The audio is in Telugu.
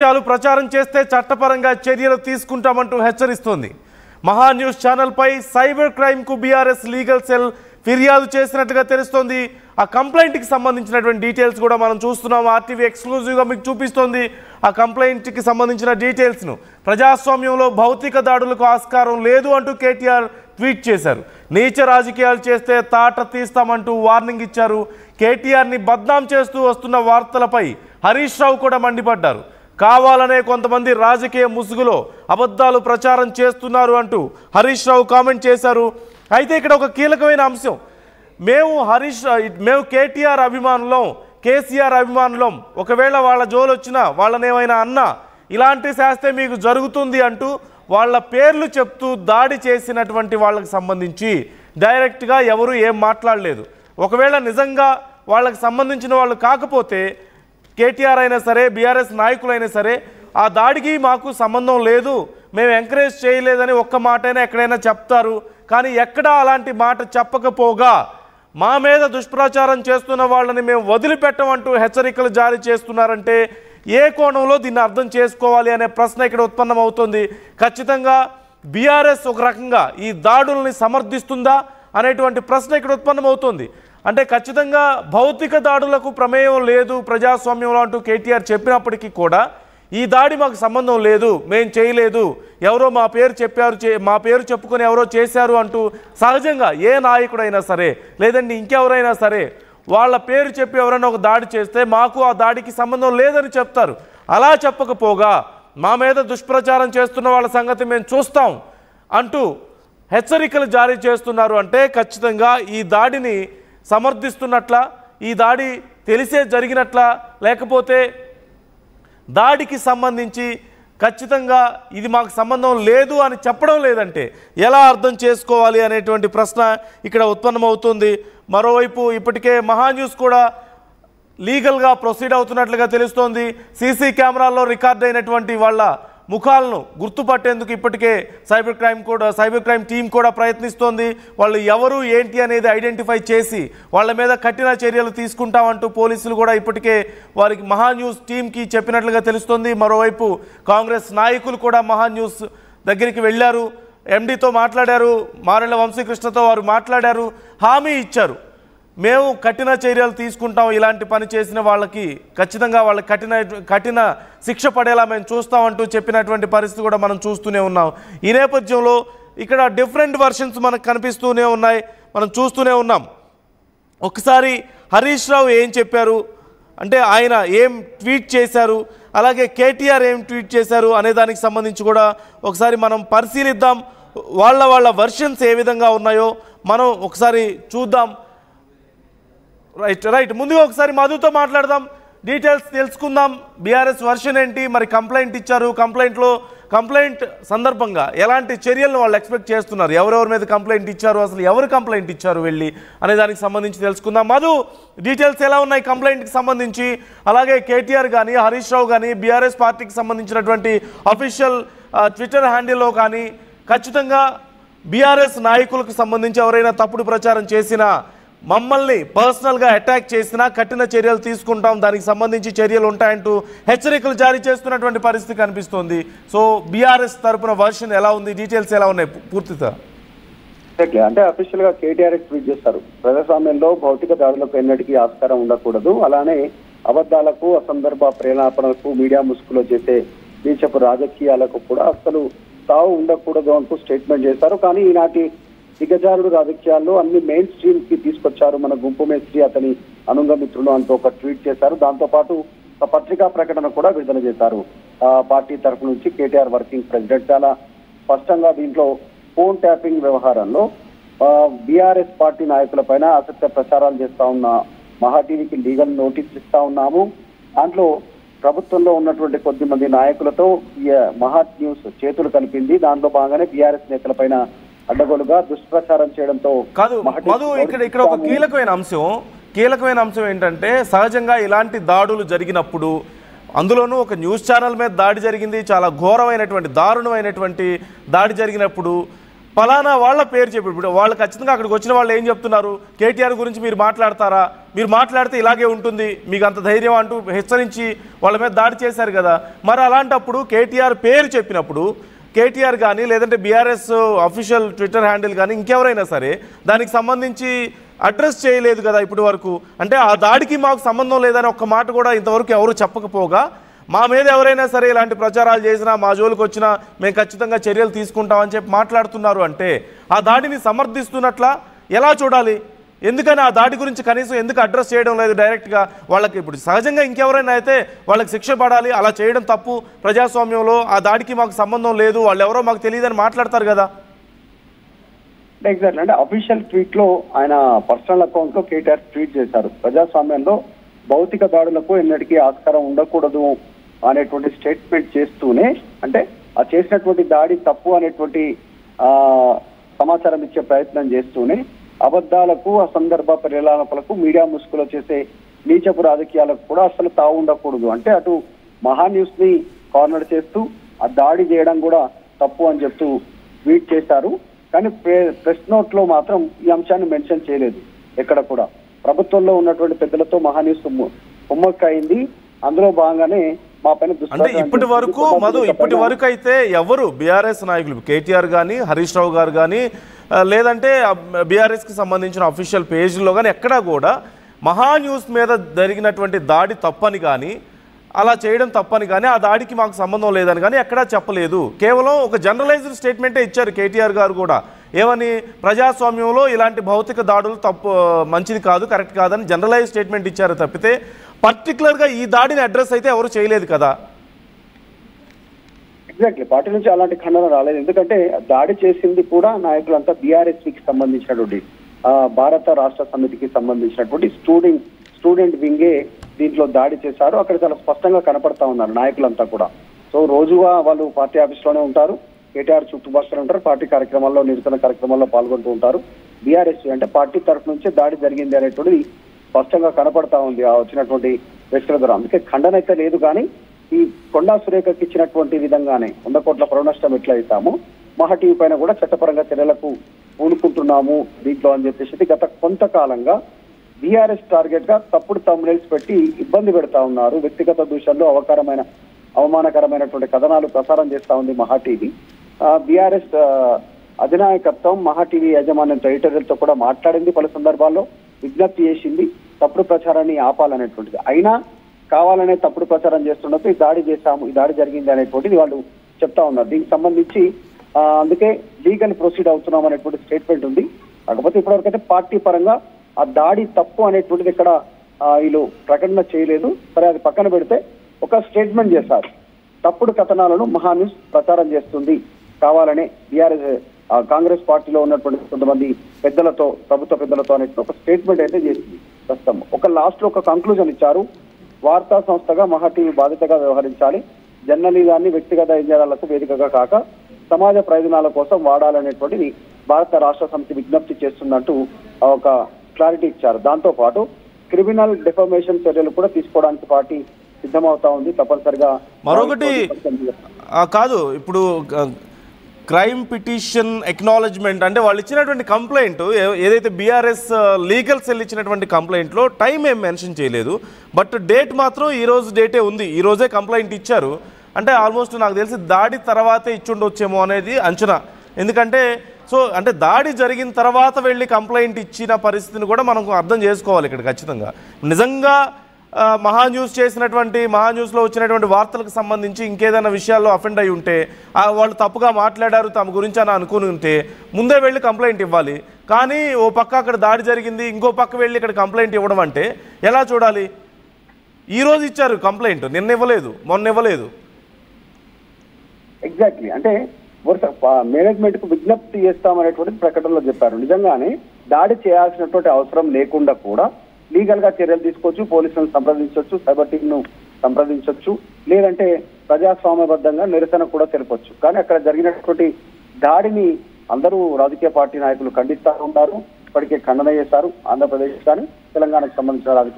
అసత్యాలు ప్రచారం చేస్తే చట్టపరంగా చర్యలు తీసుకుంటామంటూ హెచ్చరిస్తోంది. మహా న్యూస్ ఛానల్ పై సైబర్ క్రైమ్ కు బీఆర్ఎస్ లీగల్ సెల్ ఫిర్యాదు చేసినట్టుగా తెలుస్తోంది. ఆ కంప్లైంట్ కి సంబంధించినటువంటి డీటెయిల్స్ కూడా మనం చూస్తున్నాం. ఆర్టీవీ ఎక్స్క్లూజివ్ గా మీకు చూపిస్తోంది ఆ కంప్లైంట్ కి సంబంధించిన డీటెయిల్స్ ను. ప్రజాస్వామ్యంలో భౌతిక దాడులకు ఆస్కారం లేదు అంటూ కేటీఆర్ ట్వీట్ చేశారు. నీచ రాజకీయాలు చేస్తే తాట తీస్తామంటూ వార్నింగ్ ఇచ్చారు. కేటీఆర్ ని బద్నాం చేస్తూ వస్తున్న వార్తలపై హరీష్ రావు కూడా మండిపడ్డారు. కావాలనే కొంతమంది రాజకీయ ముసుగులో అబద్ధాలు ప్రచారం చేస్తున్నారు అంటూ హరీష్ రావు కామెంట్ చేశారు. అయితే ఇక్కడ ఒక కీలకమైన అంశం, మేము కేటీఆర్ అభిమానులం, కేసీఆర్ అభిమానులం, ఒకవేళ వాళ్ళ జోలు వచ్చినా వాళ్ళనేమైనా అన్నా ఇలాంటి శాస్త్రే మీకు జరుగుతుంది అంటూ వాళ్ళ పేర్లు చెప్తూ దాడి చేసినటువంటి వాళ్ళకి సంబంధించి డైరెక్ట్గా ఎవరు ఏం మాట్లాడలేదు. ఒకవేళ నిజంగా వాళ్ళకి సంబంధించిన వాళ్ళు కాకపోతే కేటీఆర్ అయినా సరే బీఆర్ఎస్ నాయకులైనా సరే ఆ దాడికి మాకు సంబంధం లేదు, మేము ఎంకరేజ్ చేయలేదని ఒక్క మాటైనా ఎక్కడైనా చెప్తారు. కానీ ఎక్కడా అలాంటి మాట చెప్పకపోగా మా మీద దుష్ప్రచారం చేస్తున్న వాళ్ళని మేము వదిలిపెట్టమంటూ హెచ్చరికలు జారీ చేస్తున్నారంటే ఏ కోణంలో దీన్ని అర్థం చేసుకోవాలి అనే ప్రశ్న ఇక్కడ ఉత్పన్నమవుతుంది. ఖచ్చితంగా బీఆర్ఎస్ ఒక రకంగా ఈ దాడుల్ని సమర్థిస్తుందా అనేటువంటి ప్రశ్న ఇక్కడ ఉత్పన్నమవుతుంది. అంటే ఖచ్చితంగా భౌతిక దాడులకు ప్రమేయం లేదు ప్రజాస్వామ్యంలో అంటూ కేటీఆర్ చెప్పినప్పటికీ కూడా ఈ దాడి మాకు సంబంధం లేదు, మేము చేయలేదు, ఎవరో మా పేరు చెప్పారు, మా పేరు చెప్పుకొని ఎవరో చేశారు అంటూ సహజంగా ఏ నాయకుడైనా సరే లేదండి ఇంకెవరైనా సరే వాళ్ళ పేరు చెప్పి ఎవరైనా ఒక దాడి చేస్తే మాకు ఆ దాడికి సంబంధం లేదని చెప్తారు. అలా చెప్పకపోగా మా మీద దుష్ప్రచారం చేస్తున్న వాళ్ళ సంగతి మేము చూస్తాం అంటూ హెచ్చరికలు జారీ చేస్తున్నారు. అంటే ఖచ్చితంగా ఈ దాడిని సమర్థిస్తున్నట్లా, ఈ దాడి తెలిసే జరిగినట్లా, లేకపోతే దాడికి సంబంధించి ఖచ్చితంగా ఇది మాకు సంబంధం లేదు అని చెప్పడం లేదంటే ఎలా అర్థం చేసుకోవాలి అనేటువంటి ప్రశ్న ఇక్కడ ఉత్పన్నమవుతుంది. మరోవైపు ఇప్పటికే మహా న్యూస్ కూడా లీగల్గా ప్రొసీడ్ అవుతున్నట్లుగా తెలుస్తోంది. సీసీ కెమెరాల్లో రికార్డ్ అయినటువంటి వాళ్ళ ముఖాలను గుర్తుపట్టేందుకు ఇప్పటికే సైబర్ క్రైమ్ టీం కూడా ప్రయత్నిస్తోంది. వాళ్ళు ఎవరు ఏంటి అనేది ఐడెంటిఫై చేసి వాళ్ళ మీద కఠిన చర్యలు తీసుకుంటామంటూ పోలీసులు కూడా ఇప్పటికే వారికి మహా న్యూస్ టీంకి చెప్పినట్లుగా తెలుస్తోంది. మరోవైపు కాంగ్రెస్ నాయకులు కూడా మహా న్యూస్ దగ్గరికి వెళ్ళారు, ఎండీతో మాట్లాడారు, మారెళ్ల వంశీకృష్ణతో వారు మాట్లాడారు, హామీ ఇచ్చారు మేము కఠిన చర్యలు తీసుకుంటాం, ఇలాంటి పని చేసిన వాళ్ళకి ఖచ్చితంగా వాళ్ళకి కఠిన శిక్ష పడేలా మేము చూస్తామంటూ చెప్పినటువంటి పరిస్థితి కూడా మనం చూస్తూనే ఉన్నాం. ఈ నేపథ్యంలో ఇక్కడ డిఫరెంట్ వర్షన్స్ మనకు కనిపిస్తూనే ఉన్నాయి, మనం చూస్తూనే ఉన్నాం. ఒకసారి హరీష్ రావు ఏం చెప్పారు అంటే ఆయన ఏం ట్వీట్ చేశారు, అలాగే కేటీఆర్ ఏం ట్వీట్ చేశారు అనే దానికి సంబంధించి కూడా ఒకసారి మనం పరిశీలిద్దాం. వాళ్ళ వర్షన్స్ ఏ విధంగా ఉన్నాయో మనం ఒకసారి చూద్దాం. రైట్ ముందుగా ఒకసారి మధుతో మాట్లాడదాం, డీటెయిల్స్ తెలుసుకుందాం. బీఆర్ఎస్ వర్షన్ ఏంటి, మరి కంప్లైంట్ ఇచ్చారు, కంప్లైంట్ సందర్భంగా ఎలాంటి చర్యలను వాళ్ళు ఎక్స్పెక్ట్ చేస్తున్నారు, ఎవరెవరి మీద కంప్లైంట్ ఇచ్చారు, అసలు ఎవరు కంప్లైంట్ ఇచ్చారు వెళ్ళి అనే దానికి సంబంధించి తెలుసుకుందాం. మధు, డీటెయిల్స్ ఎలా ఉన్నాయి కంప్లైంట్కి సంబంధించి, అలాగే కేటీఆర్ కానీ హరీష్ రావు కానీ బీఆర్ఎస్ పార్టీకి సంబంధించినటువంటి అఫీషియల్ ట్విట్టర్ హ్యాండిల్లో కానీ ఖచ్చితంగా బీఆర్ఎస్ నాయకులకు సంబంధించి ఎవరైనా తప్పుడు ప్రచారం చేసినా, మమ్మల్ని పర్సనల్గా అటాక్ చేసినా కఠిన చర్యలు తీసుకుంటాం, దానికి సంబంధించి చర్యలు ఉంటాయంటూ హెచ్చరికలు జారీ చేస్తున్నటువంటి పరిస్థితి కనిపిస్తోంది. సో బీఆర్ఎస్ తరపున వర్షన్ ఎలా ఉంది, డీటెయిల్స్ ఎలా ఉన్నాయి పూర్తిగా? అంటే అఫీషియల్ గా కేటీఆర్ ట్వీట్ చేస్తారు, ప్రజాస్వామ్యంలో భౌతిక దాడులకు ఎన్నటికీ ఆస్కారం ఉండకూడదు, అలానే అబద్ధాలకు అసందర్భ ప్రేరేపణలకు మీడియా ముసుగులో చేసే నీచపు రాజకీయాలకు కూడా అసలు తావు ఉండకూడదు అంటూ స్టేట్మెంట్ చేశారు. కానీ ఈనాటి దిగజారుడు రాజకీయాల్లో అన్ని మెయిన్ స్ట్రీమ్ కి తీసుకొచ్చారు మన గుంపు మేస్త్రి అతని అనుంగ మిత్రులు అంటూ ఒక ట్వీట్ చేశారు. దాంతో పాటు ఒక పత్రికా ప్రకటన కూడా విడుదల చేశారు పార్టీ తరఫు నుంచి కేటీఆర్ వర్కింగ్ ప్రెసిడెంట్. చాలా స్పష్టంగా దీంట్లో ఫోన్ ట్యాపింగ్ వ్యవహారంలో బీఆర్ఎస్ పార్టీ నాయకుల పైన అసత్య ప్రచారాలు చేస్తా ఉన్న మహా టీవీకి లీగల్ నోటీస్ ఇస్తా ఉన్నాము. దాంట్లో ప్రభుత్వంలో ఉన్నటువంటి కొద్ది మంది నాయకులతో మహా న్యూస్ చేతులు కలిపింది. దాంట్లో భాగంగానే బీఆర్ఎస్ నేతల పైన అడ్డగోలుగా దుష్ప్రచారం చేయడంతో ఇక్కడ ఒక కీలకమైన అంశం ఏంటంటే సహజంగా ఇలాంటి దాడులు జరిగినప్పుడు అందులోనూ ఒక న్యూస్ ఛానల్ మీద దాడి జరిగింది, చాలా ఘోరమైనటువంటి దారుణమైనటువంటి దాడి జరిగినప్పుడు ఫలానా వాళ్ళ పేరు చెప్పి ఇప్పుడు వాళ్ళు ఖచ్చితంగా అక్కడికి వచ్చిన వాళ్ళు ఏం చెప్తున్నారు, కేటీఆర్ గురించి మీరు మాట్లాడతారా, మీరు మాట్లాడితే ఇలాగే ఉంటుంది మీకు అంత ధైర్యం అంటూ హెచ్చరించి వాళ్ళ మీద దాడి చేశారు కదా. మరి అలాంటప్పుడు కేటీఆర్ పేరు చెప్పినప్పుడు కేటీఆర్ కానీ లేదంటే బీఆర్ఎస్ అఫీషియల్ ట్విట్టర్ హ్యాండిల్ కానీ ఇంకెవరైనా సరే దానికి సంబంధించి అడ్రస్ చేయలేదు కదా ఇప్పటి వరకు. అంటే ఆ దాడికి మాకు సంబంధం లేదని ఒక్క మాట కూడా ఇంతవరకు ఎవరు చెప్పకపోగా మా మీద ఎవరైనా సరే ఇలాంటి ప్రచారాలు చేసినా మా జోలికి వచ్చినా మేము ఖచ్చితంగా చర్యలు తీసుకుంటామని చెప్పి మాట్లాడుతున్నారు. అంటే ఆ దాడిని సమర్థిస్తున్నట్లా ఎలా చూడాలి? ఎందుకని ఆ దాడి గురించి కనీసం ఎందుకు అడ్రస్ చేయడం లేదు డైరెక్ట్గా? వాళ్ళకి ఇప్పుడు సహజంగా ఇంకెవరైనా అయితే వాళ్ళకి శిక్ష పడాలి, అలా చేయడం తప్పు ప్రజాస్వామ్యంలో, ఆ దాడికి మాకు సంబంధం లేదు వాళ్ళు ఎవరో మాకు తెలియదని మాట్లాడతారు కదా. ఎగ్జాక్ట్లీ. అంటే అఫీషియల్ ట్వీట్ లో ఆయన పర్సనల్ అకౌంట్ లో కేటీఆర్ ట్వీట్ చేశారు, ప్రజాస్వామ్యంలో భౌతిక దాడులకు ఎన్నటికీ ఆస్కారం ఉండకూడదు అనేటువంటి స్టేట్మెంట్ చేస్తూనే, అంటే ఆ చేసినటువంటి దాడి తప్పు అనేటువంటి సమాచారం ఇచ్చే ప్రయత్నం చేస్తూనే అబద్ధాలకు అసందర్భ పరిణామాలకు మీడియా ముసుగులో చేసే నీచపు రాజకీయాలకు కూడా అసలు తావు ఉండకూడదు. అంటే అటు మహా న్యూస్ ని కార్నర్ చేస్తూ ఆ దాడి చేయడం కూడా తప్పు అని చెప్తూ ట్వీట్ చేశారు. కానీ ప్రెస్ నోట్ లో మాత్రం ఈ అంశాన్ని మెన్షన్ చేయలేదు ఎక్కడ కూడా. ప్రభుత్వంలో ఉన్నటువంటి పెద్దలతో మహా న్యూస్ కుమ్మక్క అయింది, అందులో భాగంగానే మా పైన అంటే ఇప్పటి వరకు అయితే ఎవరు బీఆర్ఎస్ నాయకులు కేటీఆర్ కానీ హరీష్ రావు గారు కానీ లేదంటే బీఆర్ఎస్కి సంబంధించిన అఫీషియల్ పేజీలో కానీ ఎక్కడా కూడా మహా న్యూస్ మీద జరిగినటువంటి దాడి తప్పని కానీ అలా చేయడం తప్పని కానీ ఆ దాడికి మాకు సంబంధం లేదని కానీ ఎక్కడా చెప్పలేదు. కేవలం ఒక జనరలైజ్డ్ స్టేట్మెంటే ఇచ్చారు కేటీఆర్ గారు కూడా. ఏమని, ప్రజాస్వామ్యంలో ఇలాంటి భౌతిక దాడులు తప్పు, మంచిది కాదు, కరెక్ట్ కాదని జనరలైజ్ స్టేట్మెంట్ ఇచ్చారు తప్పితే పర్టికులర్గా ఈ దాడిని అడ్రస్ అయితే ఎవరు చేయలేదు కదా. ఎగ్జాక్ట్లీ. పార్టీ నుంచి అలాంటి ఖండన రాలేదు. ఎందుకంటే దాడి చేసింది కూడా నాయకులంతా బీఆర్ఎస్కి సంబంధించినటువంటి భారత రాష్ట్ర సమితికి సంబంధించినటువంటి స్టూడెంట్ వింగే దీంట్లో దాడి చేశారు. అక్కడ చాలా స్పష్టంగా కనపడతా ఉన్నారు నాయకులంతా కూడా. సో రోజుగా వాళ్ళు పార్టీ ఆఫీస్ లోనే ఉంటారు, కేటీఆర్ చుట్టుపక్కల ఉంటారు, పార్టీ కార్యక్రమాల్లో నిరసన కార్యక్రమాల్లో పాల్గొంటూ ఉంటారు. బీఆర్ఎస్ అంటే పార్టీ తరఫు నుంచే దాడి జరిగింది అనేటువంటిది స్పష్టంగా కనపడతా ఉంది ఆ వచ్చినటువంటి వ్యక్తుల ద్వారా. అందుకే ఖండన అయితే లేదు. కానీ ఈ కొండా సురేఖకి ఇచ్చినటువంటి విధంగానే 100 కోట్ల ప్రనష్టం ఎట్లా ఇస్తామో మహా టీవీ పైన కూడా చట్టపరంగా చర్యలకు పూనుకుంటున్నాము దీంట్లో అని చెప్పేసి గత కొంతకాలంగా బీఆర్ఎస్ టార్గెట్ గా తప్పుడు తమ్ముల్స్ పెట్టి ఇబ్బంది పెడతా ఉన్నారు. వ్యక్తిగత దూషణలు అవమానకరమైనటువంటి కథనాలు ప్రసారం చేస్తా ఉంది మహా టీవీ. బీఆర్ఎస్ అధినాయకత్వం మహా టీవీ యాజమాన్యంతో ఎడిటర్లతో కూడా మాట్లాడింది, పలు సందర్భాల్లో విజ్ఞప్తి చేసింది తప్పుడు ప్రచారాన్ని ఆపాలనేటువంటిది. అయినా కావాలనే తప్పుడు ప్రచారం చేస్తున్నప్పుడు ఈ దాడి జరిగింది అనేటువంటిది వాళ్ళు చెప్తా ఉన్నారు. దీనికి సంబంధించి అందుకే లీగల్ ప్రొసీడ్ అవుతున్నాం అనేటువంటి స్టేట్మెంట్ ఉంది. కాకపోతే ఇప్పటివరకైతే పార్టీ పరంగా ఆ దాడి తప్పు అనేటువంటిది ఇక్కడ వీళ్ళు ప్రకటన చేయలేదు. సరే, అది పక్కన పెడితే ఒక స్టేట్మెంట్ చేశారు, తప్పుడు కథనాలను మహా న్యూస్ ప్రచారం చేస్తుంది కావాలనే బీఆర్ఎస్ కాంగ్రెస్ పార్టీలో ఉన్నటువంటి కొంతమంది పెద్దలతో, ప్రభుత్వ పెద్దలతో అనే ఒక స్టేట్మెంట్ అయితే చేసింది. ప్రస్తుతం ఒక లాస్ట్ లో ఒక కంక్లూజన్ ఇచ్చారు, వార్తా సంస్థగా మహా టీవీ బాధ్యతగా వ్యవహరించాలి, జర్నలిజాన్ని వ్యక్తిగత ఇంజనీర్లకు వేదికగా కాక సమాజ ప్రయోజనాల కోసం వాడాలనేటువంటిది భారత రాష్ట్ర సమితి విజ్ఞప్తి చేస్తుందంటూ ఒక క్లారిటీ ఇచ్చారు. దాంతో పాటు క్రిమినల్ డిఫర్మేషన్ చర్యలు కూడా తీసుకోవడానికి పార్టీ సిద్ధమవుతా ఉంది. తప్పనిసరిగా మరొకటి కాదు, ఇప్పుడు క్రైమ్ పిటిషన్ ఎక్నాలజ్మెంట్ అంటే వాళ్ళు ఇచ్చినటువంటి కంప్లైంట్ ఏదైతే బీఆర్ఎస్ లీగల్ సెల్ ఇచ్చినటువంటి కంప్లైంట్లో టైం ఏం మెన్షన్ చేయలేదు, బట్ డేట్ మాత్రం ఈ రోజు డేటే ఉంది, ఈ రోజే కంప్లైంట్ ఇచ్చారు. అంటే ఆల్మోస్ట్ నాకు తెలిసి దాడి తర్వాతే ఇచ్చుండొచ్చేమో అనేది అంచనా. ఎందుకంటే అంటే దాడి జరిగిన తర్వాత వెళ్ళి కంప్లైంట్ ఇచ్చిన పరిస్థితిని కూడా మనం అర్థం చేసుకోవాలి ఇక్కడ ఖచ్చితంగా. నిజంగా మహా న్యూస్లో వచ్చినటువంటి వార్తలకు సంబంధించి ఇంకేదైనా విషయాల్లో అఫెండ్ అయి ఉంటే, వాళ్ళు తప్పుగా మాట్లాడారు తమ గురించి అని అనుకుని ఉంటే ముందే వెళ్ళి కంప్లైంట్ ఇవ్వాలి. కానీ ఓ పక్క అక్కడ దాడి జరిగింది, ఇంకో పక్క వెళ్ళి ఇక్కడ కంప్లైంట్ ఇవ్వడం అంటే ఎలా చూడాలి? ఈరోజు ఇచ్చారు కంప్లైంట్, నిన్న ఇవ్వలేదు, మొన్న ఇవ్వలేదు. ఎగ్జాక్ట్లీ. అంటే మేనేజ్మెంట్ కు విజ్ఞప్తి చేస్తామనేటువంటి ప్రకటనలో చెప్పారు. నిజంగానే దాడి చేయాల్సినటువంటి అవసరం లేకుండా కూడా లీగల్ గా చర్యలు తీసుకోవచ్చు, పోలీసులను సంప్రదించవచ్చు, సైబర్ టీమ్ ను సంప్రదించవచ్చు, లేదంటే ప్రజాస్వామ్యబద్ధంగా నిరసన కూడా తెలపొచ్చు. కానీ అక్కడ జరిగినటువంటి దాడిని అందరూ రాజకీయ పార్టీ నాయకులు ఖండిస్తూ ఉన్నారు, ఇప్పటికే ఖండన చేశారు. ఆంధ్రప్రదేశ్ కానీ తెలంగాణకు సంబంధించిన రాజకీయ